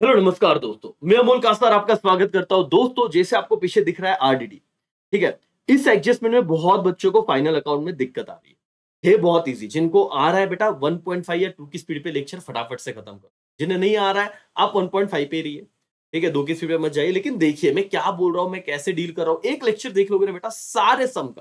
Hello नमस्कार दोस्तों, मैं अमोल कास्तार आपका स्वागत करता हूं। दोस्तों, जैसे आपको पीछे दिख रहा है आरडीडी, ठीक है। इस एडजस्टमेंट में बहुत बच्चों को फाइनल अकाउंट में दिक्कत आ रही है बहुत इजी। जिनको आ रहा है बेटा 1.5 या 2 की स्पीड पे लेक्चर फटाफट से खत्म करो। जिन्हें नहीं आ रहा है आप 1.5 पे रहिए, ठीक है। 2 की स्पीड पे मत जाइए। लेकिन देखिए मैं क्या बोल रहा हूं, मैं कैसे डील कर रहा हूं। एक लेक्चर देख लोगे ना बेटा, सारे सम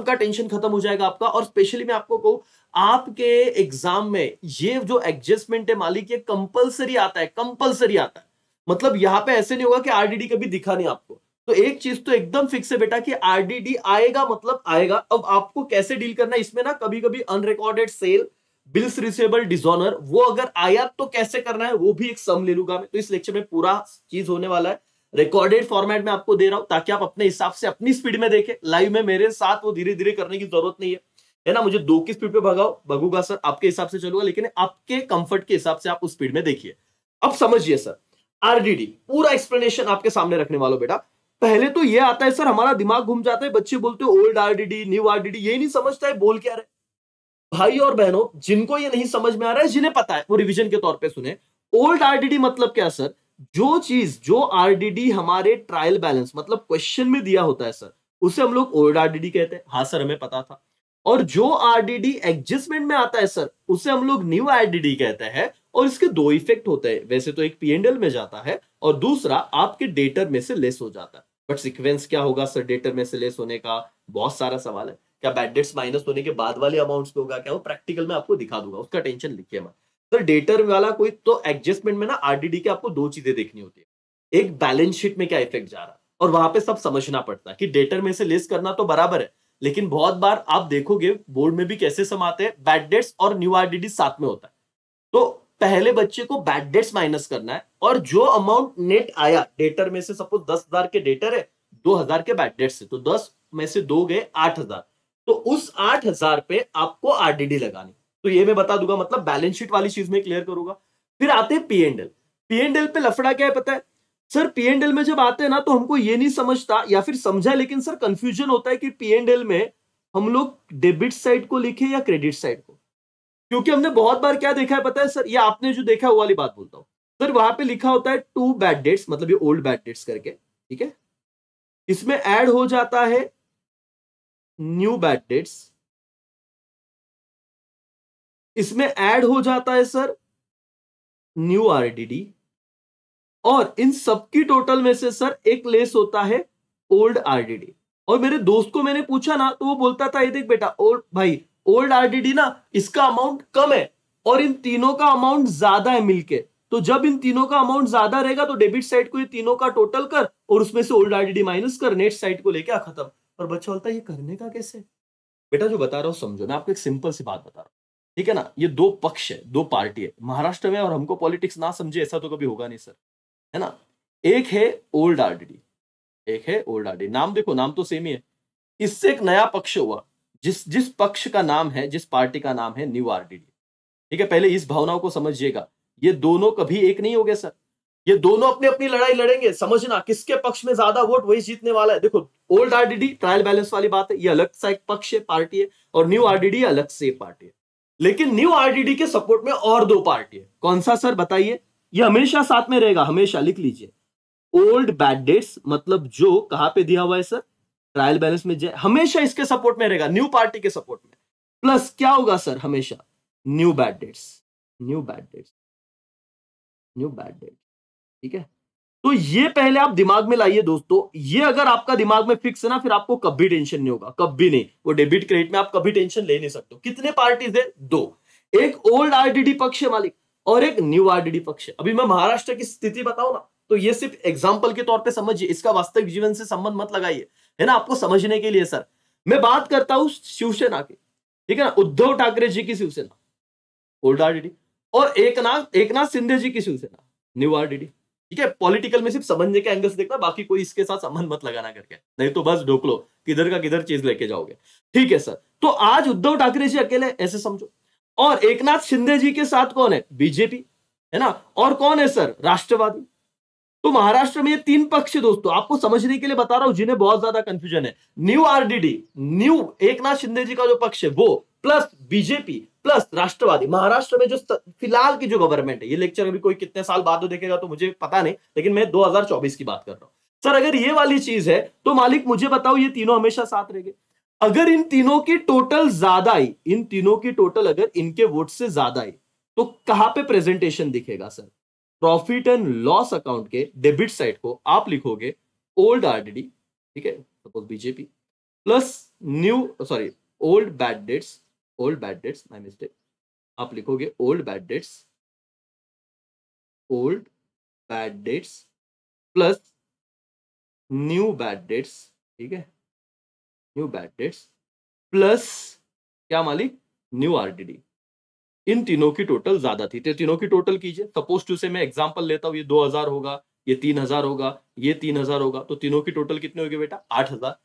का टेंशन खत्म हो जाएगा आपका। और स्पेशली मैं आपको कहूं, आपके एग्जाम में ये जो एडजस्टमेंट है मालिक, ये कंपलसरी आता है, कंपलसरी आता है। मतलब यहां पे ऐसे नहीं होगा कि आरडीडी कभी दिखा नहीं आपको। तो एक चीज तो एकदम फिक्स है बेटा कि आरडीडी आएगा, मतलब आएगा। अब आपको कैसे डील करना है इसमें ना, कभी कभी unrecorded sale, bills receivable, dishonour, वो अगर आया तो कैसे करना है वो भी एक सम ले लूंगा मैं। तो इस लेक्चर में पूरा चीज होने वाला है। रिकॉर्डेड फॉर्मेट में आपको दे रहा हूं ताकि आप अपने हिसाब से अपनी स्पीड में देखें। लाइव में मेरे साथ वो धीरे धीरे करने की जरूरत नहीं है ना। मुझे 2 की स्पीड पे भगाओ, भगूंगा सर, आपके हिसाब से चलूंगा, लेकिन आपके कंफर्ट के हिसाब से आप उस स्पीड में देखिए। अब समझिए सर, आरडीडी पूरा एक्सप्लेनेशन आपके सामने रखने वालों बेटा। पहले तो ये आता है सर, हमारा दिमाग घूम जाता है, बच्चे बोलते हैं ओल्ड आरडीडी न्यू आरडीडी, यही नहीं समझता है बोल क्या रहे। भाई और बहनों, जिनको ये नहीं समझ में आ रहा है, जिन्हें पता है वो रिवीजन के तौर पे सुने। ओल्ड आरडीडी मतलब क्या सर? जो चीज, जो आरडीडी हमारे ट्रायल बैलेंस मतलब क्वेश्चन में दिया होता है सर, उसे हम लोग ओल्ड आरडीडी कहते हैं। हाँ सर, हमें पता था। और जो आरडीडी एडजस्टमेंट में आता है सर, उसे हम लोग न्यू आरडीडी कहते हैं। और इसके दो इफेक्ट होते हैं वैसे तो, एक पीएनडल में जाता है और दूसरा आपके डेटर में से लेस हो जाता है। बट सीक्वेंस क्या होगा सर डेटर में से लेस होने का? बहुत सारा सवाल है। क्या बैड डेट्स माइनस होने के बाद वाले अमाउंट्स पे होगा क्या? वो प्रैक्टिकल में आपको दिखा दूंगा, उसका टेंशन लिखिए मत सर। डेटर वाला कोई तो एडजस्टमेंट में ना आरडीडी के आपको दो चीजें देखनी होती है। एक, बैलेंस शीट में क्या इफेक्ट जा रहा है, और वहां पे सब समझना पड़ता है कि डेटर में से लेस करना तो बराबर है, लेकिन बहुत बार आप देखोगे बोर्ड में भी कैसे समाते हैं, बैड डेट्स और न्यू आरडीडी साथ में होता है। तो पहले बच्चे को बैड डेट्स माइनस करना है, और जो अमाउंट नेट आया डेटर में से, सपोज 10,000 के डेटर है, 2,000 के बैड डेट्स है, तो 10 में से 2 गए 8,000। तो उस 8,000 पे आपको आरडीडी लगानी। तो ये मैं बता दूंगा, मतलब बैलेंस शीट वाली चीज में क्लियर करूंगा। फिर आते हैं पीएनडल। पीएनडल पे लफड़ा क्या है पता है सर? पीएनडल में जब आते हैं ना, तो हमको ये नहीं समझता, या फिर समझा लेकिन सर कंफ्यूजन होता है कि पीएनडल में हम लोग डेबिट साइड को लिखे या क्रेडिट साइड को। क्योंकि हमने बहुत बार क्या देखा है पता है सर, ये आपने जो देखा है वो वाली बात बोलता हूं सर। वहां पे लिखा होता है टू बैड डेट्स, मतलब ये ओल्ड बैड डेट्स करके, ठीक है। इसमें ऐड हो जाता है न्यू बैड डेट्स, इसमें ऐड हो जाता है सर न्यू आरडीडी, और इन सबकी टोटल में से सर एक लेस होता है ओल्ड आरडीडी। और मेरे दोस्त को मैंने पूछा ना, तो वो बोलता था ये देख बेटा, ओल्ड भाई, ओल्ड आरडीडी ना इसका अमाउंट कम है और इन तीनों का अमाउंट ज्यादा है मिलके। तो जब इन तीनों का अमाउंट ज्यादा रहेगा तो डेबिट साइड को ये तीनों का टोटल कर और उसमें से ओल्ड आरडीडी माइनस कर, नेट साइड को लेके आ खत्म। और बच्चा बोलता है ये करने का कैसे? बेटा जो बता रहा हूं समझो, मैं आपको एक सिंपल सी बात बता रहा हूं, ठीक है ना। ये दो पक्ष है, दो पार्टी है महाराष्ट्र में, और हमको पॉलिटिक्स ना समझे ऐसा तो कभी होगा नहीं सर, है ना। एक है ओल्ड आरडीडी, एक है ओल्ड आरडीडी। नाम देखो, नाम तो सेम ही है। इससे एक नया पक्ष हुआ, जिस जिस पक्ष का नाम है, जिस पार्टी का नाम है न्यू आरडीडी, ठीक है। पहले इस भावनाओं को समझिएगा, ये दोनों कभी एक नहीं हो गए सर। ये दोनों अपनी अपनी लड़ाई लड़ेंगे, समझना किसके पक्ष में ज्यादा वोट वही जीतने वाला है। देखो, ओल्ड आरडीडी ट्रायल बैलेंस वाली बात है, ये अलग सा एक पक्ष है, पार्टी है, और न्यू आरडीडी अलग से एक पार्टी है। लेकिन न्यू आरडीडी के सपोर्ट में और दो पार्टी है। कौन सा सर बताइए? ये हमेशा साथ में रहेगा, हमेशा लिख लीजिए। ओल्ड बैड डेट्स, मतलब जो कहां पे दिया हुआ है सर, ट्रायल बैलेंस में, हमेशा इसके सपोर्ट में रहेगा, न्यू पार्टी के सपोर्ट में। प्लस क्या होगा सर, हमेशा new bad debts, new bad debts, new bad debt, ठीक है। तो ये पहले आप दिमाग में लाइए दोस्तों। ये अगर आपका दिमाग में फिक्स है ना, फिर आपको कभी टेंशन नहीं होगा, कभी नहीं। वो डेबिट क्रेडिट में आप कभी टेंशन ले नहीं सकते। कितने पार्टीज है? दो। एक ओल्ड आरडीडी पक्ष है मालिक, और एक न्यू आरडीडी पक्ष है। अभी मैं महाराष्ट्र की स्थिति बताऊं ना, तो ये सिर्फ एग्जाम्पल के तौर पे समझिए, इसका वास्तविक जीवन से संबंध मत लगाइए, है ना, आपको समझने के लिए सर। मैं बात करता हूं शिवसेना की, ठीक है ना, उद्धव ठाकरे जी की शिवसेना, ओल्ड आरडीडी। और एकनाथ शिंदे जी की शिवसेना, न्यू आरडीडी। ठीक है, पॉलिटिकल में सिर्फ समझने के एंगल से देखना, बाकी कोई इसके साथ संबंध मत लगाना करके, नहीं तो बस ढोक लो, किधर का किधर चीज लेके जाओगे। ठीक है सर, तो आज उद्धव ठाकरे जी अकेले ऐसे समझो, और एकनाथ शिंदे जी के साथ कौन है? बीजेपी, है ना। और कौन है सर? राष्ट्रवादी। तो महाराष्ट्र में ये 3 पक्ष है दोस्तों, आपको समझने के लिए बता रहा हूं जिन्हें बहुत ज्यादा कंफ्यूजन है। New RDD, new Eknath Shinde ji का जो पक्ष है वो, plus BJP plus Rashtravadi. Maharashtra में जो फिलहाल की जो गवर्नमेंट है, ये लेक्चर अभी कोई कितने साल बाद देखेगा तो मुझे पता नहीं, लेकिन मैं 2024 की बात कर रहा हूं। सर अगर ये वाली चीज है तो मालिक मुझे बताओ ये तीनों हमेशा साथ रहेंगे। अगर इन तीनों की टोटल ज्यादा आई, इन तीनों की टोटल अगर इनके वोट से ज्यादा आई, तो कहां पे प्रेजेंटेशन दिखेगा sir? Profit and loss account के डेबिट साइड को आप लिखोगे ओल्ड आरडीडी, ठीक है, suppose BJP, plus new, sorry, old bad debts, old bad dates, my mistake, आप लिखोगे old bad debts, old bad dates plus new bad dates, ठीक है, न्यू बैड डेट्स प्लस क्या मालिक, न्यू आरडीडी। इन तीनों की टोटल ज्यादा थी, तो तीनों की टोटल कीजिए। सपोज टू से मैं एग्जांपल लेता हूं, ये 2000 होगा, ये 3000 होगा, ये 3000 होगा, तो तीनों की टोटल कितने होगी बेटा? 8000।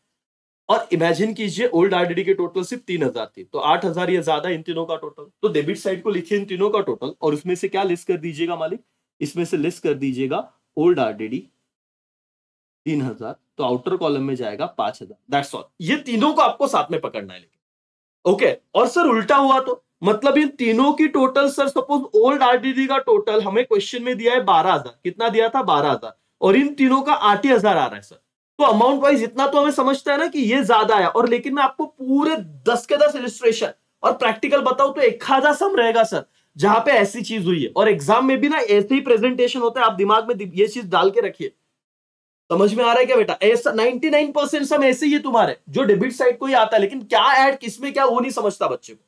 और इमेजिन कीजिए ओल्ड आरडीडी की टोटल सिर्फ 3000 थी, तो 8000 ये ज्यादा इन तीनों का टोटल। तो डेबिट साइड को लिखिए इन तीनों का टोटल, और उसमें से क्या लिस्ट कर दीजिएगा मालिक? इसमें से लिस्ट कर दीजिएगा ओल्ड आरडीडी 3000, तो आउटर कॉलम में जाएगा 5000। That's all. ये तीनों को आपको साथ में पकड़ना है लेकिन, ओके। और सर उल्टा हुआ तो मतलब इन तीनों की total, sir suppose old RDD का टोटल हमें क्वेश्चन में दिया है 12000, कितना दिया था? 12000, और इन तीनों का 8000 आ रहा है सर। तो अमाउंट वाइज इतना तो हमें समझता है ना कि ये ज्यादा है, और लेकिन मैं आपको पूरे 10 के 10 इलिस्ट्रेशन और प्रैक्टिकल बताऊं तो एक आधा सम रहेगा सर, जहां पे ऐसी चीज हुई है। और एग्जाम में भी ना ऐसे ही प्रेजेंटेशन होता है, आप दिमाग में ये चीज डाल के रखिए। समझ में आ रहा है क्या बेटा? ऐसा 99% सम ऐसे ही है तुम्हारे, जो डेबिट साइड को ही आता है, लेकिन क्या ऐड किसमें क्या वो नहीं समझता बच्चे को।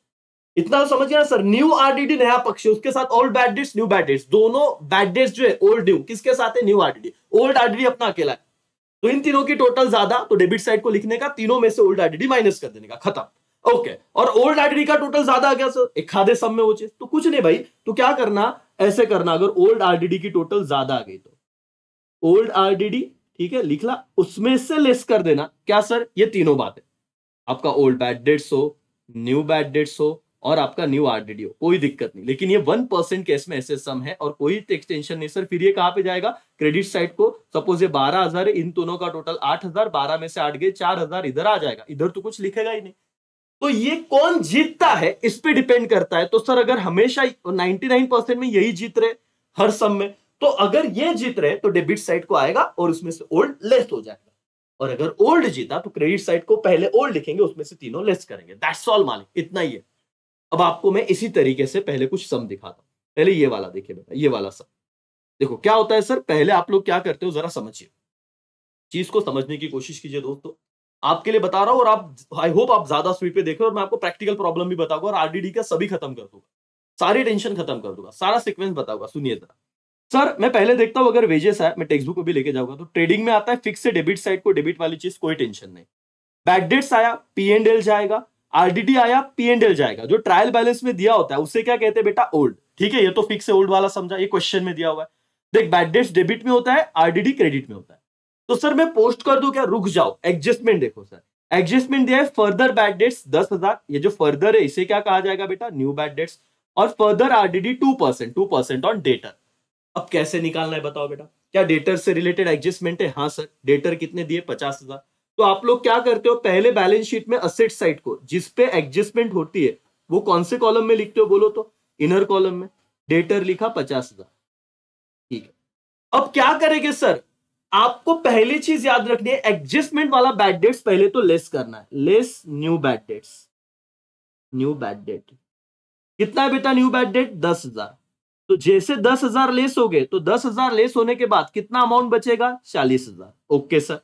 इतना तो समझ गया सर। न्यू आरडीडी नया पक्ष है, उसके साथ old bad debts, new bad dates, दोनों बैड डेट्स जो है ओल्ड ड्यू किसके साथ है? New RDD. ओल्ड आरडीडी अपना अकेला है, तो इन तीनों की टोटल ज्यादा, तो डेबिट साइड को लिखने का, तीनों में से ओल्ड आरडीडी माइनस कर देने का, खत्म। ओके। और ओल्ड आरडीडी का टोटल ज्यादा आ गया सर, एक खादे सम में वो चीज, तो कुछ नहीं भाई, तो क्या करना, ऐसे करना, अगर ओल्ड आरडीडी की टोटल ज्यादा आ गई तो ओल्ड आरडीडी, ठीक है, लिख ला, उसमें से लेस कर देना क्या सर? ये तीनों बातें, आपका ओल्ड बैड डेट्स हो, न्यू बैड डेट्स हो, और आपका न्यू आरडीडी हो, कोई दिक्कत नहीं। लेकिन ये 1% केस में ऐसे सम है और कोई एक्सटेंशन नहीं सर। फिर ये कहां पे जाएगा? क्रेडिट साइड को। सपोज ये 12000 है, इन दोनों का टोटल 8000, 12 में से 8 गए, 4000 इधर आ जाएगा, इधर तो कुछ लिखेगा ही नहीं। तो ये कौन जीतता है इस पे डिपेंड करता है। तो सर अगर हमेशा 99% में यही जीत रहे हर सम में, तो अगर ये जीत रहे तो डेबिट साइड को आएगा और उसमें से ओल्ड लेस हो जाएगा, और अगर ओल्ड जीता तो क्रेडिट साइड को पहले ओल्ड लिखेंगे, उसमें से तीनों लेस करेंगे। दैट्स ऑल मालिक, इतना ही है। अब आपको मैं इसी तरीके से पहले कुछ सम दिखाता हूं। पहले ये वाला देखिए बेटा, ये वाला सम देखो क्या होता है सर। पहले आप लोग क्या करते हो जरा समझिए, चीज को समझने की कोशिश कीजिए दोस्तों। आपके लिए बता रहा हूं, और आप, आई होप आप ज्यादा स्पीड पे देख रहे हो, और मैं आपको प्रैक्टिकल प्रॉब्लम भी बताऊंगा, और आरडीडी का सभी खत्म कर दूंगा, सारी टेंशन खत्म कर दूंगा, सारा सीक्वेंस बताऊंगा। सुनिए जरा सर, मैं पहले देखता हूं, अगर वेजेस है, मैं टेक्स्ट बुक को भी लेके जाऊंगा, तो ट्रेडिंग में आता है फिक्स से डेबिट साइड को, डेबिट वाली चीज कोई टेंशन नहीं। बैड डेट्स आया, पी एंड एल जाएगा, आरडीडी आया, पी एंड एल जाएगा। जो ट्रायल बैलेंस में दिया होता है उसे क्या कहते हैं बेटा? ओल्ड। ठीक है, ये तो फिक्स है, ओल्ड वाला समझा, ये क्वेश्चन में दिया हुआ है। देख, बैड डेट्स डेबिट में होता है, आरडीडी क्रेडिट में होता है। तो सर मैं पोस्ट कर दूं क्या? रुक जाओ, एडजस्टमेंट देखो सर। एडजस्टमेंट दिया है फर्दर बैड डेट्स 10,000, ये जो फर्दर है इसे क्या कहा जाएगा बेटा? New bad dates. और फर्दर आरडीडी 2%, 2% ऑन डेटर। अब कैसे निकालना है बताओ बेटा? क्या डेटर से रिलेटेड एडजस्टमेंट है? हाँ सर। डेटर कितने दिए? 50,000। तो आप लोग क्या करते हो, पहले बैलेंस शीट में असेट साइड को जिस पे एडजस्टमेंट होती है वो कौन से कॉलम में लिखते हो बोलो तो? इनर कॉलम में। डेटर लिखा 50,000, ठीक है। अब क्या करेंगे सर? आपको पहली चीज याद रखनी है, एडजस्टमेंट वाला बैड डेट्स पहले तो लेस करना है, less new bad debts. New bad debt कितना है बेटा? New bad debt 10,000। तो जैसे 10,000 लेस हो गए, तो 10,000 लेस होने के बाद कितना अमाउंट बचेगा? 40,000। Okay sir.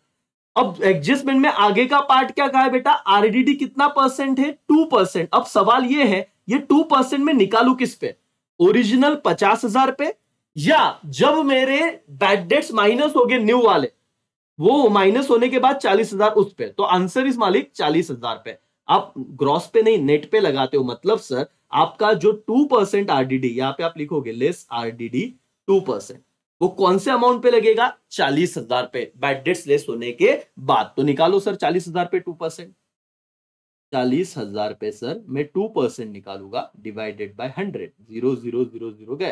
अब एडजस्टमेंट में आगे का पार्ट क्या कहा है बेटा? आरडीडी कितना परसेंट है? 2%। अब सवाल ये है, ये 2% में निकालू किस पे? ओरिजिनल 50,000 पे, या जब मेरे बैड डेट्स माइनस हो गए न्यू वाले, वो माइनस होने के बाद 40,000 उस पे? तो आंसर इस मालिक 40,000 पे। आप ग्रॉस पे नहीं नेट पे लगाते हो, मतलब सर आपका जो 2% आरडीडी, यहां पे आप लिखोगे लेस आरडीडी 2%, वो कौन से अमाउंट पे लगेगा? 40,000 पे, बैड डेट्स लेस होने के बाद। तो निकालो सर 40,000 पे 2%। 40,000 पे सर मैं 2% निकालूंगा, डिवाइडेड बाय 100, 0 0 0 0 गया,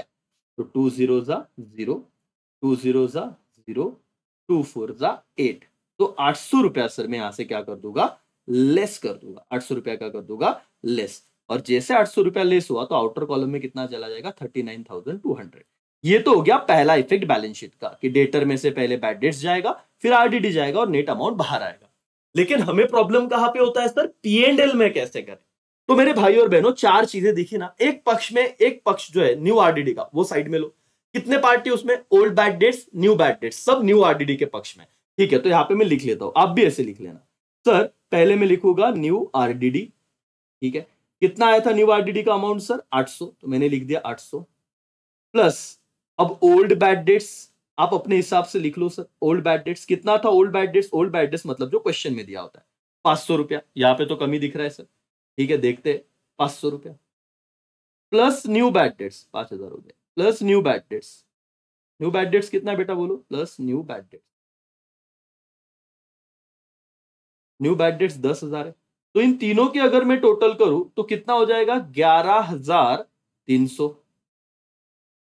तो 2 0 जा 0, 2 0 जा 0 2 4 जा 8, तो 800 रुपया सर मैं यहां से क्या कर दूंगा, लेस कर दूंगा, 800 रुपया क्या कर दूंगा, लेस। और जैसे 800 रुपया लेस हुआ तो आउटर कॉलम में कितना चला जाएगा, 39,200। ये तो हो गया पहला इफेक्ट बैलेंस शीट का, कि डेटर में से पहले बैड डेट्स जाएगा, फिर आरडीडी जाएगा और नेट अमाउंट बाहर आएगा। लेकिन हमें प्रॉब्लम कहां पे होता है सर, P&L में कैसे करें। तो मेरे भाई और बहनों, चार चीजें दिखी ना, एक पक्ष में, एक पक्ष जो है न्यू आरडीडी का, वो साइड में लो। कितने पार्टी उसमें, old bad debts, new bad dates, सब न्यू आरडीडी के पक्ष में। ठीक है, तो यहां पे मैं लिख लेता हूं, आप भी ऐसे लिख लेना। सर पहले मैं लिखूंगा न्यू आरडीडी, ठीक है। कितना आया था न्यू आरडीडी का अमाउंट सर, 800, तो मैंने लिख दिया 800 प्लस, अब ओल्ड बैड डेट्स आप अपने हिसाब से लिख लो सर। ओल्ड बैड डेट्स कितना था, old bad debts, old bad dates मतलब जो क्वेश्चन में दिया होता है, 500 रुपया। यहां पे तो कमी दिख रहा है सर, ठीक है, देखते हैं, 500 रुपया प्लस न्यू बैड डेट्स, 5,000 हो गया, plus new bad debts. New bad debts कितना है बेटा, बोलो, plus new bad debts. New bad dates 10,000 है, तो इन तीनों के अगर मैं टोटल करूं तो कितना हो जाएगा, 11,300।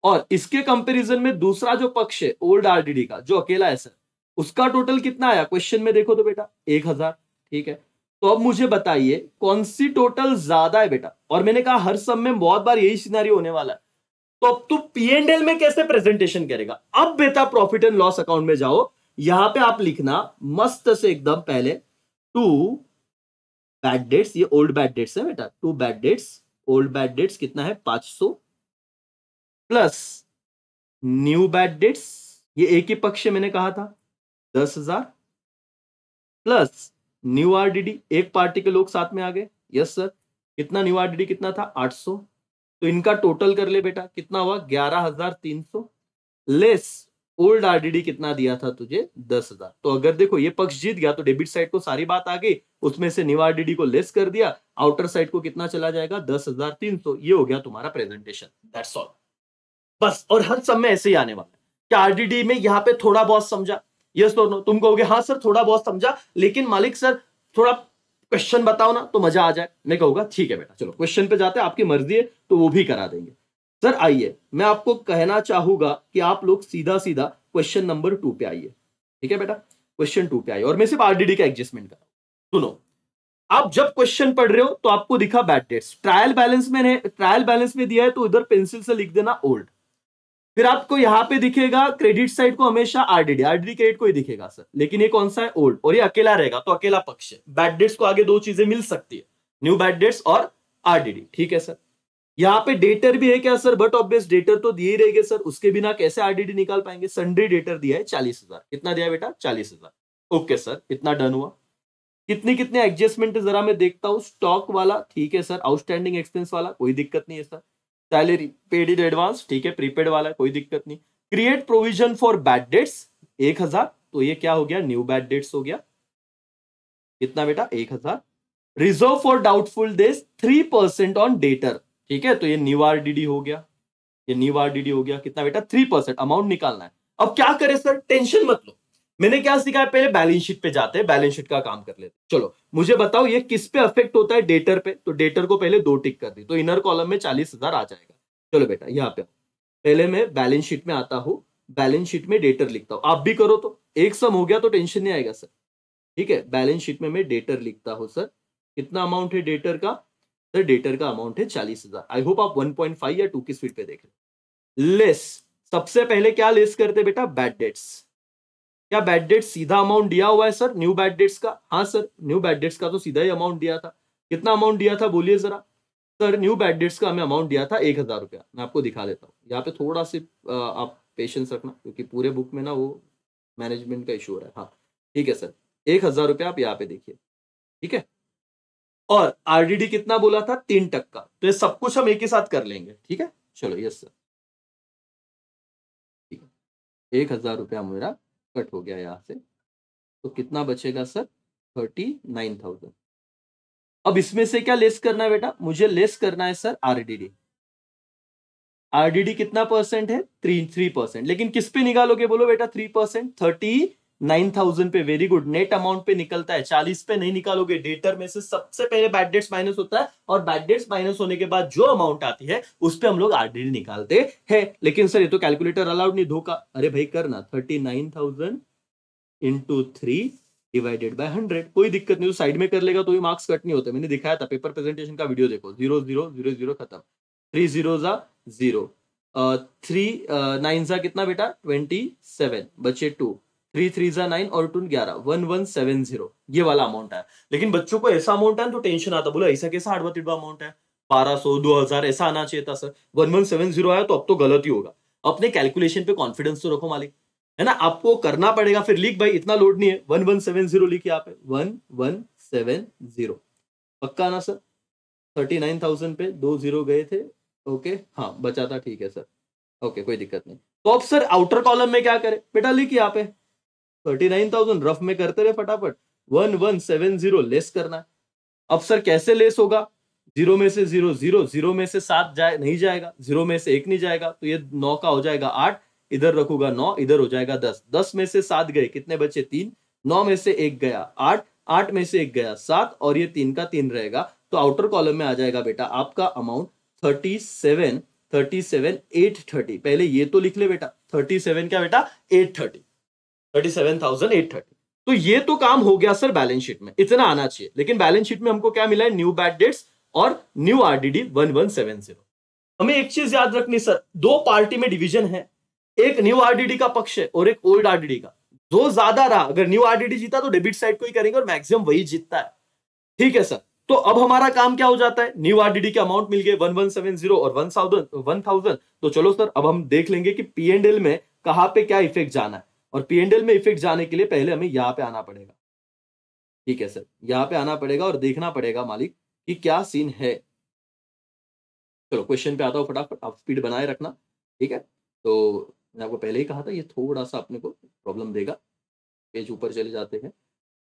और इसके कंपैरिजन में दूसरा जो पक्ष है ओल्ड आरडीडी का, जो अकेला है सर, उसका टोटल कितना आया, क्वेश्चन में देखो तो बेटा 1,000। ठीक है, तो अब मुझे बताइए कौन सी टोटल ज्यादा है बेटा। और मैंने कहा हर सब में बहुत बार यही सिनेरियो होने वाला है। तो अब तू P&L में कैसे प्रेजेंटेशन करेगा। अब बेटा प्रॉफिट एंड लॉस अकाउंट में जाओ, यहां पे आप लिखना मस्त से एकदम पहले, टू बैड डेट्स, ये ओल्ड बैड डेट्स है बेटा, to bad debts, old bad debts कितना है 500 प्लस न्यू बैड डेट्स, ये एक ही पक्ष मैंने कहा था 10,000 प्लस न्यू आरडीडी, एक पार्टी के लोग साथ में आ गए, यस सर। कितना न्यू आरडीडी कितना था 800, तो इनका टोटल कर ले बेटा, कितना हुआ 11,300 लेस ओल्ड आरडीडी कितना दिया था तुझे 10,000। तो अगर देखो ये पक्ष जीत गया तो डेबिट साइड को सारी बात आ गई, उसमें से न्यू आरडीडी को लेस कर दिया, आउटर साइड को कितना चला जाएगा 10,300। ये हो गया तुम्हारा प्रेजेंटेशन, दैट्स ऑल, बस। और हर सब में ऐसे ही आने वाला है कि आरडीडी में यहां पे थोड़ा बहुत समझा, यस और नो, तुम कहोगे हाँ सर थोड़ा बहुत समझा, लेकिन मालिक सर थोड़ा क्वेश्चन बताओ ना तो मजा आ जाए। मैं कहूंगा ठीक है बेटा, चलो क्वेश्चन पे जाते हैं, आपकी मर्जी है तो वो भी करा देंगे। सर आइए, मैं आपको कहना चाहूंगा कि आप लोग सीधा सीधा क्वेश्चन नंबर 2 पे आइए। ठीक है बेटा, क्वेश्चन 2 पे आइए, और मैं सिर्फ आरडीडी का एडजस्टमेंट कर, सुनो। आप जब क्वेश्चन पढ़ रहे हो तो आपको दिखा बैड डेट्स, ट्रायल बैलेंस में दिया है तो इधर पेंसिल से लिख देना ओल्ड। फिर आपको यहां पे दिखेगा क्रेडिट साइड को हमेशा आरडीडी क्रेडिट को ही दिखेगा सर, लेकिन ये कौन सा है, ओल्ड, और ये अकेला रहेगा तो अकेला पक्ष है। बैड डेट्स को आगे दो चीजें मिल सकती है, न्यू बैड डेट्स और आरडीडी। ठीक है सर, यहाँ पे डेटर भी है क्या सर, बट ऑब्वियस डेटर तो दिए ही रहेंगे सर, उसके बिना कैसे आरडीडी निकाल पाएंगे। सन्ड्री डेटर दिया है 40,000, कितना दिया बेटा 40,000। ओके सर, इतना डन हुआ। कितने कितने एडजस्टमेंट जरा मैं देखता हूं, स्टॉक वाला ठीक है सर, आउटस्टैंडिंग एक्सपेंस वाला कोई दिक्कत नहीं है sir, salary paid in advance ठीक है, प्रीपेड वाला कोई दिक्कत नहीं। Create provision for bad debts 1,000, तो ये क्या हो गया, न्यू बैड डेट्स हो गया, कितना बेटा 1,000। Reserve for doubtful days 3% on debtor, ठीक है, तो ये न्यू आरडीडी हो गया, ये न्यू आरडीडी हो गया, कितना बेटा 3% अमाउंट निकालना है। अब क्या करें सर, टेंशन मत लो, मैंने क्या सीखा है, पहले बैलेंस शीट पे जाते हैं, बैलेंस शीट का काम कर लेते हैं। चलो मुझे बताओ ये किस पे अफेक्ट होता है, डेटर पे, तो डेटर को पहले 2 टिक कर दी, तो इनर कॉलम में 40,000 आ जाएगा। चलो बेटा यहाँ पे पहले मैं बैलेंस शीट में आता हूं, बैलेंस शीट में डेटर लिखता हूं, आप भी करो तो एक सम हो गया तो टेंशन नहीं आएगा सर। ठीक है, बैलेंस शीट में मैं डेटर लिखता हूं सर, कितना अमाउंट है डेटर का, सर डेटर का अमाउंट है 40,000। आई होप आप 1.5 या 2 की स्पीड पे देख रहे। लेस, सबसे पहले क्या लेस करते बेटा, बैड डेट्स। क्या बैड डेट्स सीधा अमाउंट दिया हुआ है सर न्यू बैड डेट्स का, हाँ सर न्यू बैड डेट्स का तो सीधा ही अमाउंट दिया था। कितना अमाउंट दिया था बोलिए जरा, सर न्यू बैड डेट्स का हमें अमाउंट दिया था 1,000 रुपया। मैं आपको दिखा देता हूँ, यहाँ पे थोड़ा सी आप पेशेंस रखना, क्योंकि पूरे बुक में ना वो मैनेजमेंट का इशू हो रहा है। हाँ ठीक है सर, 1,000 रुपया आप यहाँ पे देखिए, ठीक है। और आरडीडी कितना बोला था 3%, तो ये सब कुछ हम एक ही साथ कर लेंगे, ठीक है। चलो यस सर, ठीक है, 1,000 रुपया मेरा कट हो गया यहाँ से, तो कितना बचेगा सर 39,000। अब इसमें से क्या लेस करना है बेटा, मुझे लेस करना है सर आरडीडी। आरडीडी कितना परसेंट है, 3%, लेकिन किस पे निकालोगे बोलो बेटा 3%, 39 39,000 पे, वेरी गुड। नेट अमाउंट पे निकलता है, 40 पे नहीं निकालोगे, डेटर में से सबसे पहले बैड डेट्स माइनस होता है, और बैड डेट्स माइनस होने के बाद जो अमाउंट आती है उस पे हम लोग आरडीडी निकालते हैं। लेकिन सर ये तो कैलकुलेटर अलाउड नहीं, धोखा। अरे भाई करना, 39,000 इंटू 3 डिवाइडेड बाय 100, कोई दिक्कत नहीं, तो साइड में कर लेगा तो भी मार्क्स कट नहीं होते, मैंने दिखाया था, पेपर प्रेजेंटेशन का वीडियो देखो। 0 0 0 0 खत्म, 3 0 जा 0, 3 9 जा कितना बेटा 27, बचे 2, 3 3 जा 9 और 2 11, 1170 ये वाला अमाउंट है। लेकिन बच्चों को ऐसा अमाउंट है तो टेंशन आता, बोला ऐसा कैसा आड़वा तिड़वा अमाउंट है, 1200 2000 ऐसा आना चाहिए था सर, 1170 आया तो अब तो गलत ही होगा। अपने कैलकुलेशन पे कॉन्फिडेंस तो रखो मालिक, है ना, आपको करना पड़ेगा। फिर लिख भाई, इतना लोड नहीं है, 1170 लिखिए आप, 1170 पक्का ना सर। 39,000 पे 2 जीरो गए थे, ओके हाँ बचा था, ठीक है सर, ओके कोई दिक्कत नहीं। तो अब सर आउटर कॉलम में क्या करें बेटा, लिखिए यहाँ पे 39,000 रफ में करते रहे फटाफट, 1170 लेस करना है। अब सर कैसे लेस होगा, जीरो में से जीरो जीरो, जीरो में से 7 जाए नहीं जाएगा, जीरो में से 1 नहीं जाएगा, तो ये 9 का हो जाएगा 8, इधर रखूंगा 9, इधर हो जाएगा 10, 10 में से 7 गए, कितने बचे 3, 9 में से 1 गया 8, 8 में से 1 गया 7, और ये 3 का 3 रहेगा। तो आउटर कॉलम में आ जाएगा बेटा आपका अमाउंट 37,830। पहले ये तो लिख ले बेटा, 37 क्या बेटा 830, 37,830। तो ये तो काम हो गया सर बैलेंस शीट में, इतना आना चाहिए। लेकिन बैलेंस शीट में हमको क्या मिला है, न्यू बैड डेट्स और न्यू आरडीडी 1170। हमें एक चीज याद रखनी सर, दो पार्टी में डिवीजन है, एक न्यू आरडीडी का पक्ष है और एक ओल्ड आरडीडी का। जो ज्यादा रहा, अगर न्यू आरडीडी जीता तो डेबिट साइड को ही करेंगे और मैक्सिमम वही जीतता है, ठीक है सर। तो अब हमारा काम क्या हो जाता है, न्यू आरडीडी के अमाउंट मिल गए 1170 और 1000। तो चलो सर अब हम देख लेंगे कि पी एंड एल में कहां पे क्या इफेक्ट जाना है, और पी एंड एल में इफेक्ट जाने के लिए पहले हमें यहां पे आना पड़ेगा, ठीक है सर, यहां पे आना पड़ेगा और देखना पड़ेगा मालिक कि क्या सीन है। चलो क्वेश्चन पे आता हूँ फटाफट, आप स्पीड बनाए रखना, ठीक है। तो मैंने आपको पहले ही कहा था ये थोड़ा सा अपने को प्रॉब्लम देगा, पेज ऊपर चले जाते हैं,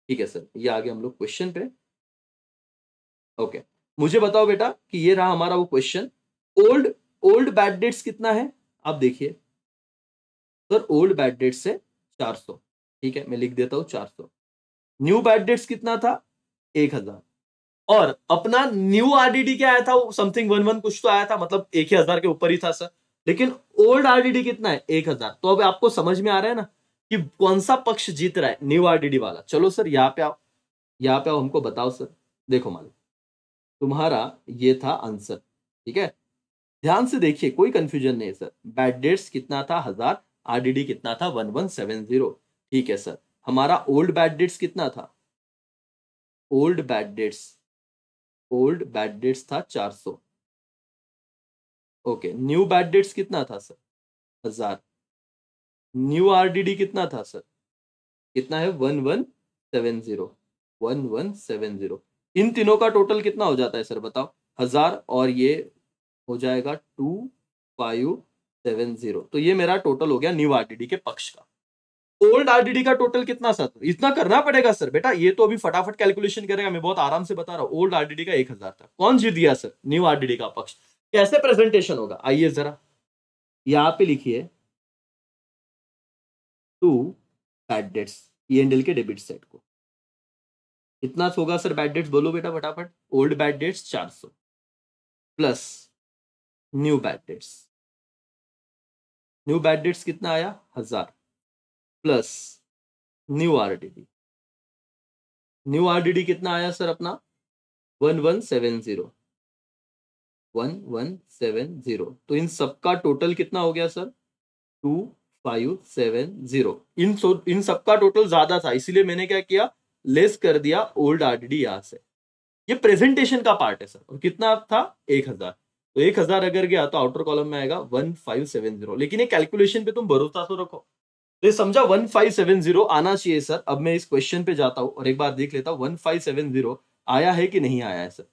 ठीक है सर। ये आगे हम लोग क्वेश्चन पे, ओके। मुझे बताओ बेटा कि ये रहा हमारा वो question, old old bad debts कितना है, आप देखिए सर, ओल्ड बैड डेट्स है 400, ठीक है, मैं लिख देता हूं 400। न्यू बैड डेट्स कितना था 1000, और अपना न्यू आरडीडी क्या आया था, समथिंग 11 कुछ तो आया था, मतलब 1,000 के ऊपर ही था सर। लेकिन ओल्ड आरडीडी कितना है 1000। तो अब आपको समझ में आ रहा है ना कि कौन सा पक्ष जीत रहा है, न्यू आरडीडी वाला। चलो सर यहाँ पे आओ, यहाँ पे आओ, हमको बताओ सर। देखो मालिक, तुम्हारा ये था आंसर, ठीक है, ध्यान से देखिए, कोई कंफ्यूजन नहीं है सर। बैड डेट्स कितना था 1000, आरडीडी कितना था 1170, ठीक है सर। हमारा ओल्ड बैड डेट्स कितना था, old bad debts, old bad dates था 400, ओके। न्यू बैड डेट्स कितना था सर 1000, न्यू आरडीडी कितना था सर, कितना है 1170, 1170। इन तीनों का टोटल कितना हो जाता है सर बताओ, 1000 और ये हो जाएगा 2570। तो ये मेरा टोटल हो गया न्यू आरडीडी के पक्ष का। ओल्ड आरडीडी का टोटल कितना सर, इतना करना पड़ेगा सर बेटा, ये तो अभी फटाफट कैलकुलेशन करेगा, मैं बहुत आराम से बता रहा हूं। ओल्ड आरडीडी का 1000 था, कौन जीत गया सर, न्यू आरडीडी का पक्ष। कैसे प्रेजेंटेशन होगा, आइए जरा यहां पे लिखिए, to bad debts E and L के डेबिट साइड को कितना होगा सर, बैड डेट्स बोलो बेटा फटाफट। Old bad debts 400 plus new bad debts, new bad debts कितना आया 1000 plus new RDD, new RDD कितना आया सर अपना 1170, 1170। तो इन सबका टोटल कितना हो गया सर 2570। इन सबका टोटल ज्यादा था, इसीलिए मैंने क्या किया, लेस कर दिया ओल्ड आरडीडी यहां से। ये प्रेजेंटेशन का पार्ट है सर, और कितना था 1000। तो 1000 अगर गया तो आउटर कॉलम में आएगा 1570। लेकिन ये कैलकुलेशन पे तुम भरोसा तो रखो, तो ये समझा 1570 आना चाहिए सर। अब मैं इस क्वेश्चन पे जाता हूं और एक बार देख लेता हूं 1570 आया है कि नहीं आया है सर।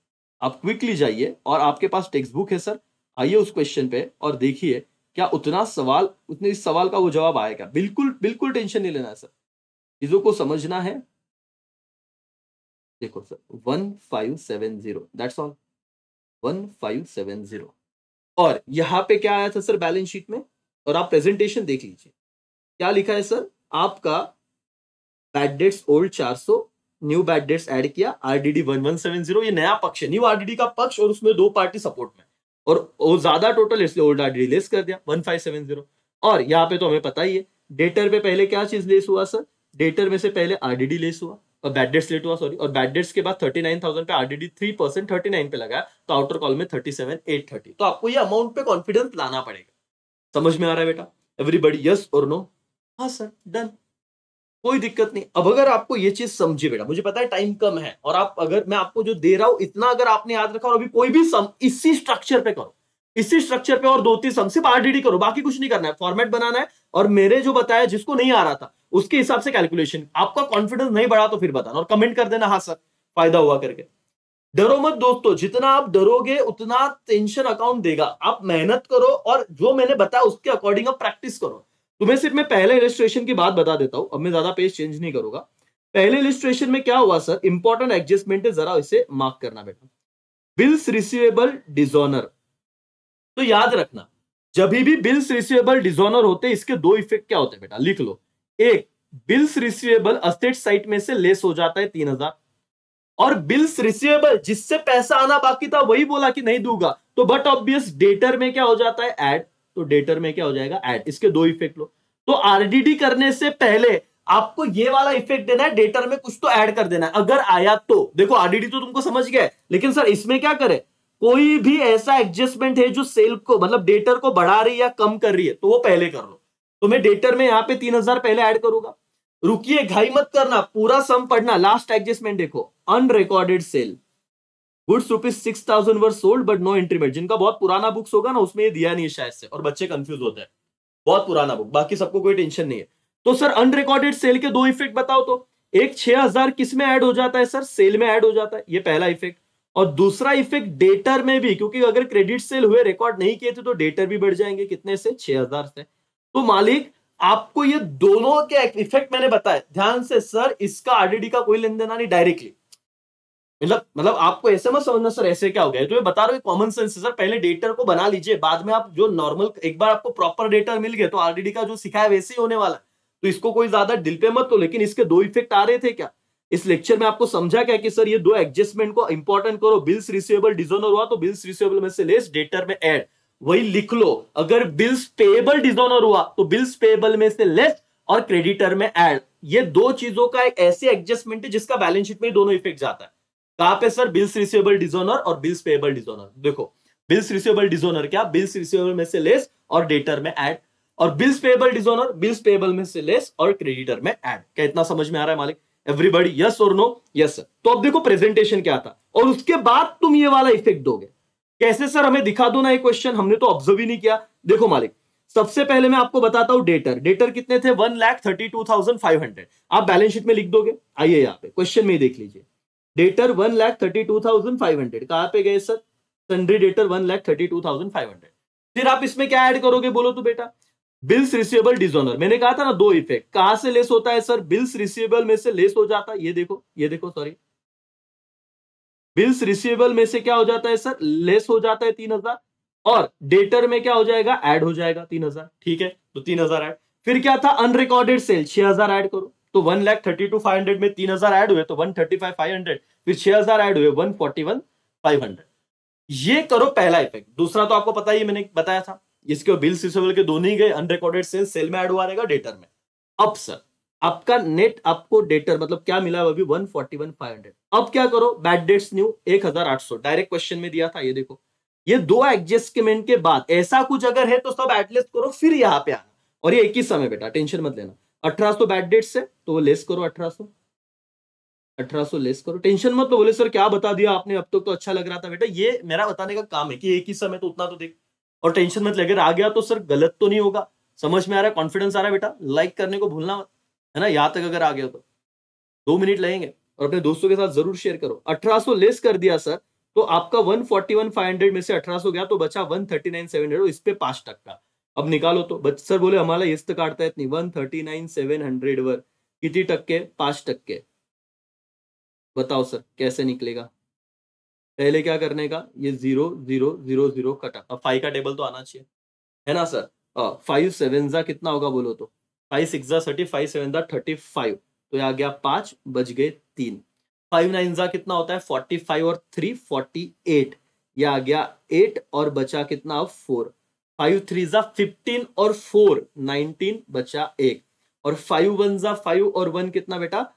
आप क्विकली जाइए और आपके पास टेक्स्ट बुक है सर, आइए उस क्वेश्चन पे और देखिए क्या उतना सवाल, उतने इस सवाल का वो जवाब आया क्या। बिल्कुल बिल्कुल टेंशन नहीं लेना है सर, चीजों को समझना है। देखो सर 1570 दैट्स ऑल, 1570। और यहां पे क्या आया था सर बैलेंस शीट में, और आप प्रेजेंटेशन देख लीजिए क्या लिखा है सर आपका, bad debts old 400, new bad dates add किया, आरडीडी 1170, ये नया पक्ष है, न्यू आरडीडी का पक्ष और उसमें 2 पार्टी सपोर्ट में, और वो ज्यादा टोटल इसलिए ओल्ड आरडीडी लेस कर दिया 1570। और यहाँ पे तो हमें पता ही है डेटर पे पहले क्या चीज लेस हुआ सर, डेटर में से पहले आरडीडी लेस हुआ और बैड डेट्स लेट हुआ, सॉरी, और बैड डेट्स के बाद 39,000 पे आरडीडी 3% 39 पे लगा, तो आउटर कॉल में 37,830। तो आपको ये अमाउंट पे कॉन्फिडेंस लाना पड़ेगा। समझ में आ रहा है बेटा एवरीबॉडी, यस और नो? हाँ सर, डन, कोई दिक्कत नहीं। अब अगर आपको ये चीज समझे बेटा, मुझे पता है टाइम कम है, और आप अगर मैं आपको जो दे रहा हूं इतना अगर आपने याद रखा और अभी कोई भी सम इसी स्ट्रक्चर पे करो, इसी स्ट्रक्चर पे और 2-3 सम सिर्फ आरडीडी करो, बाकी कुछ नहीं करना है, फॉर्मेट बनाना है, और मेरे जो बताया जिसको नहीं आ रहा था उसके हिसाब से कैलकुलेशन। आपका कॉन्फिडेंस नहीं बढ़ा तो फिर बताना और कमेंट कर देना हाँ सर फायदा हुआ करके। डरो मत दोस्तों, जितना आप डरोगे उतना टेंशन अकाउंट देगा। आप मेहनत करो और जो मैंने बताया उसके अकॉर्डिंग आप प्रैक्टिस करो। तुम्हें सिर्फ मैं पहले इलिस्ट्रेशन की बात बता देता हूं, अब मैं ज्यादा पेज चेंज नहीं करूंगा। पहले इलिस्ट्रेशन में क्या हुआ सर, इंपॉर्टेंट एडजस्टमेंट है, जरा इसे मार्क करना बेटा। बिल्स रिसीवेबल डिसऑनर, तो याद रखना जब भी बिल्स रिसीवेबल डिसऑनर होते इसके 2 इफेक्ट क्या होते हैं बेटा, लिख लो। एक, बिल्स रिसीवेबल असेट साइड में से लेस हो जाता है 3,000, और बिल्स रिसीवेबल जिससे पैसा आना बाकी था वही बोला कि नहीं दूंगा, तो बट ऑब्वियस डेटर में क्या हो जाता है, ऐड, तो डेटर में क्या हो जाएगा, ऐड। इसके 2 इफेक्ट लो। तो आरडीडी करने से पहले आपको ये वाला इफेक्ट देना है, डेटर में कुछ तो ऐड कर देना है अगर आया तो। देखो आरडीडी तो तुमको समझ गया, लेकिन सर इसमें क्या करे, कोई भी ऐसा एडजस्टमेंट है जो सेल को मतलब डेटर को बढ़ा रही है या कम कर रही है तो वो पहले कर लो। तो मैं डेटर में यहां पे 3,000 पहले ऐड करूंगा। रुकिए, घाई मत करना, पूरा सम पढ़ना। लास्ट एडजस्टमेंट देखो, unrecorded sale, goods ₹6,000 were sold but no entriment. जिनका बहुत पुराना बुक्स होगा ना उसमें ये दिया नहीं है शायद से, और बच्चे कंफ्यूज होते हैं, बहुत पुराना बुक, बाकी सबको कोई टेंशन नहीं है। तो सर अनरिकॉर्डेड सेल के 2 इफेक्ट बताओ तो। एक 6,000 किस में ऐड हो जाता है सर, सेल में ऐड हो जाता है, ये पहला इफेक्ट। और दूसरा इफेक्ट डेटर में भी, क्योंकि अगर क्रेडिट सेल हुए रिकॉर्ड नहीं किए थे तो डेटर भी बढ़ जाएंगे, कितने से, 6,000 से। तो मालिक आपको ये दोनों के इफेक्ट मैंने बताया ध्यान से, सर इसका आरडीडी का कोई लेन देना नहीं डायरेक्टली, मतलब आपको ऐसे मत समझना सर ऐसे क्या हो गया, तो ये बता रहा हूं कॉमन सेंस है सर। पहले डेटर को बना लीजिए, बाद में आप जो नॉर्मल, एक बार आपको प्रॉपर डेटर मिल गया तो आरडीडी का जो सिखाया वैसे ही होने वाला है, तो इसको कोई ज्यादा दिल पे मत। तो लेकिन इसके 2 इफेक्ट आ रहे थे क्या इस लेक्चर में, आपको समझा क्या कि सर ये 2 एडजस्टमेंट को इंपॉर्टेंट करो। बिल्स रिसीवेबल डिसऑनर हुआ तो बिल्स रिसीवेबल में से लेस, डेटर में ऐड, वही लिख लो। अगर बिल्स पेएबल डिसऑनर हुआ तो बिल्स पेएबल में से लेस और क्रेडिटर में ऐड। ये 2 चीजों का एक ऐसे एडजस्टमेंट है जिसका बैलेंस शीट में दोनों इफेक्ट जाता है। कहां पे सर, बिल्स रिसीवेबल डिसऑनर और बिल्स पेएबल डिसऑनर। देखो बिल्स रिसीवेबल डिसऑनर क्या, बिल्स रिसीवेबल में से लेस और डेटर में ऐड, और bills payable dishonour bills payable में से लेस और क्रेडिटर में ऐड। क्या इतना समझ में आ रहा है मालिक एवरीबॉडी, यस और नो? Yes sir. तो अब देखो प्रेजेंटेशन क्या था, और उसके बाद तुम ये वाला इफेक्ट दोगे कैसे सर, हमें दिखा दो ना ये क्वेश्चन, हमने तो ऑब्जर्व ही नहीं किया। देखो मालिक, सबसे पहले मैं आपको बताता हूं डेटर, डेटर कितने थे, 1,32,500। आप बैलेंस शीट में लिख दोगे, आइए यहाँ पे क्वेश्चन में ही देख लीजिए। डेटर 1,32,500 कहां पे गए सर, सन्ड्री डेटर 1,32,500। फिर आप इसमें क्या ऐड करोगे बोलो तो बेटा, बिल्स रिसीवेबल डिसऑनर। मैंने कहा था ना 2 इफेक्ट, कहां से लेस होता है सर, बिल्स रिसीवेबल में से लेस हो जाता है, ये देखो सॉरी, बिल्स रिसीवेबल में से क्या हो जाता है सर, लेस हो जाता है 3,000, और डेटर में क्या हो जाएगा, ऐड हो जाएगा 3,000। ठीक है, तो 3,000 ऐड। फिर क्या था, अनरिकॉर्डेड सेल 6,000 ऐड करो, तो 1,32,500 में 3,000 ऐड हुए तो 135,500, फिर 6,000 ऐड हुए 141,500। ये करो पहला इफेक्ट। दूसरा तो आपको पता ही, मैंने बताया था, इसके बिल्स रिसीवेबल के दोनों ही गए, अनरिकॉर्डेड सेल सेल में ऐड हुआ रहेगा, डेटर में। अब सर आपका नेट, आपको डेटर मतलब क्या मिला अभी, 141,500। अब क्या करो, bad debts new 1,800, direct question में दिया था, ये देखो। ये 2 एडजस्टमेंट के बाद ऐसा कुछ अगर है तो सब एटलीस्ट करो, फिर यहां पे आना। और ये एक ही समय बेटा, टेंशन मत लेना। 1,800 बैड डेट्स है तो वो लेस करो, 1,800 लेस करो, टेंशन मत लो। बोले सर क्या बता दिया आपने, अब तक तो अच्छा लग रहा था बेटा, ये मेरा बताने का काम है कि एक ही समय तो उतना तो देख, और टेंशन मत लगे, आ गया तो सर गलत तो नहीं होगा। समझ में आ रहा है, कॉन्फिडेंस आ रहा है बेटा, लाइक करने को भूलना मत, है ना, यहां तक अगर आ गया तो 2 मिनट लगेंगे, और अपने दोस्तों के साथ जरूर शेयर करो। 1,800 लेस कर दिया सर, तो आपका 141,500 में से 1,800 गया तो बचा 139,700, इस पे 5%। अब निकालो तो, सर बोले हमारा इस्त काटता है इतनी, 139,700 वर किती टक्के, 5%। बताओ सर कैसे निकलेगा, पहले क्या करने का, ये 0,0,0,0 कटा, अब 5 का टेबल तो आना चाहिए, है ना सर। 5 7 जा कितना होगा बोलो तो, 5 6 जा 30, 5 7 जा 35, तो ये आ गया 5, बच गए 3। 5 9 जा कितना होता है 45 और 3 48, ये आ गया 8 और बचा कितना 4। 5 3 जा 15 और 4 19, बचा 1 और 5 1 जा 5 और 1 कितना बेटा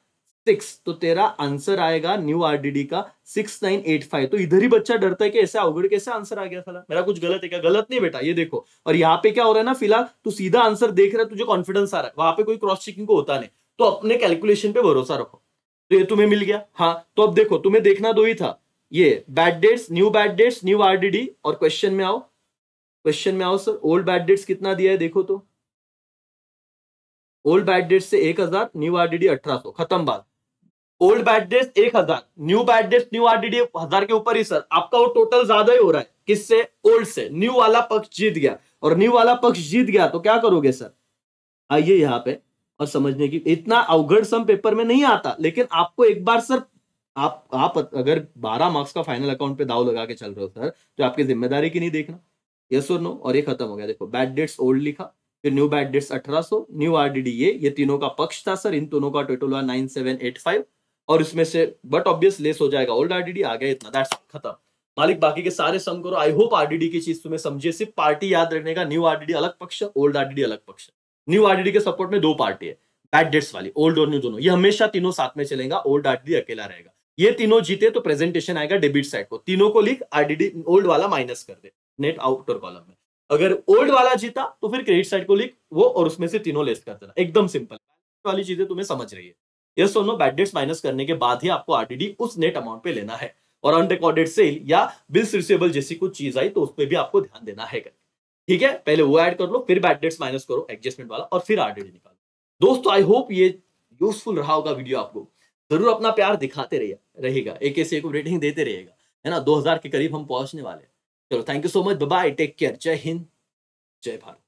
6। तो तेरा आंसर आएगा न्यू आरडीडी का 6985। तो इधर ही बच्चा डरता है कि ऐसे अवगढ़ कैसे आंसर आ गया साला, मेरा कुछ गलत है क्या? गलत नहीं बेटा, ये देखो। और यहाँ पे क्या हो रहा है ना, फिलहाल तू सीधा आंसर देख रहा है, तुझे कॉन्फिडेंस आ रहा है, वहां पे कोई क्रॉस चेकिंग को होता नहीं। तो अपने कैलकुलेशन पे भरोसा रखो। तो ये तुम्हें मिल गया। हाँ, तो अब देखो तुम्हें देखना दो ही था, ये बैड डेट्स, न्यू आरडीडी, और क्वेश्चन में आओ। क्वेश्चन में आओ सर, ओल्ड बैड डेट्स कितना दिया है देखो तो। ओल्ड बैड डेट्स से 1000, न्यू आरडीडी 1800, खत्म बात। Old bad dates 1000, new bad debts new RDD 1000 के ऊपर ही सर, आपका वो टोटल ज्यादा ही हो रहा है। किससे? ओल्ड से। न्यू वाला पक्ष जीत गया, और न्यू वाला पक्ष जीत गया तो क्या करोगे सर? आइए यहाँ पे और समझने की, इतना अवघड़ सम पेपर में नहीं आता, लेकिन आपको एक बार सर, आप अगर 12 मार्क्स का फाइनल अकाउंट पे दाव लगा के चल रहे हो सर, तो आपकी जिम्मेदारी की नहीं देखना। यस और नो, और ये खत्म हो गया। देखो बैड डेट्स ओल्ड लिखा, फिर new bad dates 1800, new RDD, ये तीनों का पक्ष था सर, इन दोनों का टोटल हुआ 9785, और इसमें से बट ऑब्वियस लेस हो जाएगा ओल्ड आरडीडी, आ गया इतना, दैट्स खत्म। मालिक बाकी के सारे सम करो। आई होप आरडीडी की चीज तुम्हें समझे। सिर्फ पार्टी याद रखने का, न्यू आरडीडी अलग पक्ष, ओल्ड आरडीडी अलग पक्ष। न्यू आरडीडी के सपोर्ट में 2 पार्टी है, बैड डेट्स वाली, ओल्ड और न्यू दोनों, ये हमेशा तीनों साथ में चलेगा, ओल्ड आरडीडी अकेला रहेगा। ये तीनों जीते तो प्रेजेंटेशन आएगा डेबिट साइड को, तीनों को लिख, आरडीडी ओल्ड वाला माइनस कर दे नेट आउटर कॉलम में। अगर ओल्ड वाला जीता तो फिर क्रेडिट साइड को लिख वो, और उसमें से तीनों लेस कर देना, एकदम सिंपल वाली चीजें तुम्हें समझ रही है। यस और नो, बैड डेट्स माइनस करने के बाद ही आपको आरडीडी उस नेट अमाउंट पे लेना है, और अनरिकॉर्डेड सेल या बिल्स रिसीवेबल जैसी कुछ चीज आई तो उस पर भी आपको ध्यान देना है। ठीक है, पहले वो ऐड कर लो, फिर बैड डेट्स माइनस करो एडजस्टमेंट वाला, और फिर आरडीडी निकालो। दोस्तों आई होप ये यूजफुल रहा होगा वीडियो आपको। जरूर अपना प्यार दिखाते रहेगा, एक से एक रेटिंग देते रहेगा, है ना। 2000 के करीब हम पहुंचने वाले हैं। चलो, thank you so much, bye bye, take care, जय हिंद, जय भारत।